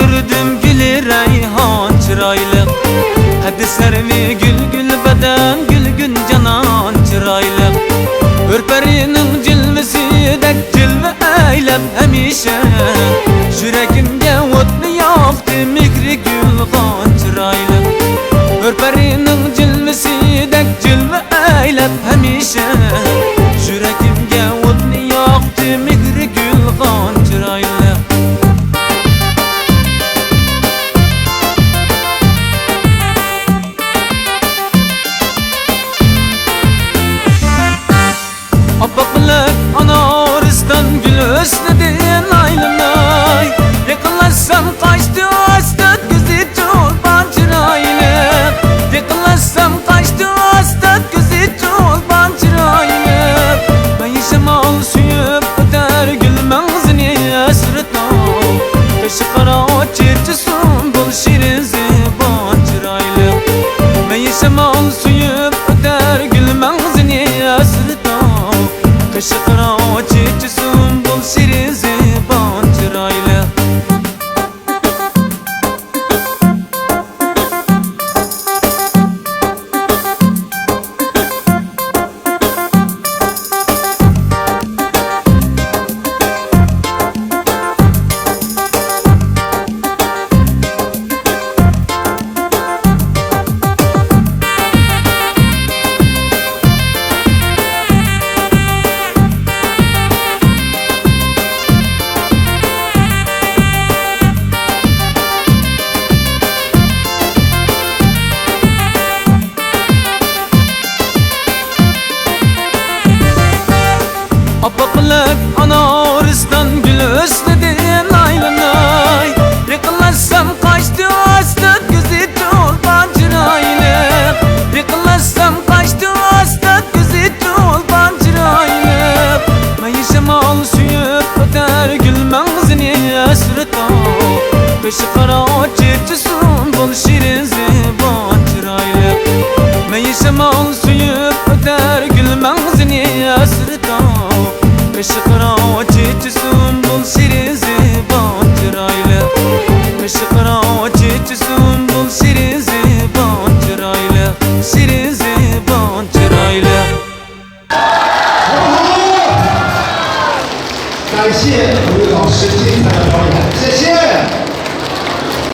gördüm gülü reyhan çıraylı. Hadi servi gül gül beden gül gün canan çıraylı. Ürperinin cilvesidek cilve eylep hemişe. Yüreğimde otlu yaktı mikri gül kan çıraylı. Ürperinin cilvesidek cilve eylep hemişe. Yüreğimde otlu yaktı mikri gül kan çıraylı. Apaklık anaristan gül özledin aylımay. Yakınlaşsam kaçtı hastat gözü çolpan çıraylı. Yakınlaşsam kaçtı hastat gözü çolpan çıraylı. Ben yaşamal suyup öter gülmen zini esretam. Kaşı kara o çirçisun bul şirin ziban çıraylı. Ben yaşamal suyup öter gülmen zini esretam. Kaşı kara o çirçisun bul şirin ziban çıraylı. Apaklık anaristan gül özledin aylanay. Yakınlaşsam kaçtı hastat gözü çolpan çıraylı. Yakınlaşsam kaçtı hastat gözü çolpan çıraylı. Ben yaşamal suyup öter gülmen zini esretam. Kaşı kara o çirçisun bol şirin ziban çıraylı. Ben yaşamal suyup öter gülmen zini esretam. Kaşı kara o çirçisun bul şirin ziban çıraylı. Kaşı kara o çirçisun bul şirin ziban çıraylı. Şirin ziban çıraylı. 感谢吴老师精彩的表演，谢谢。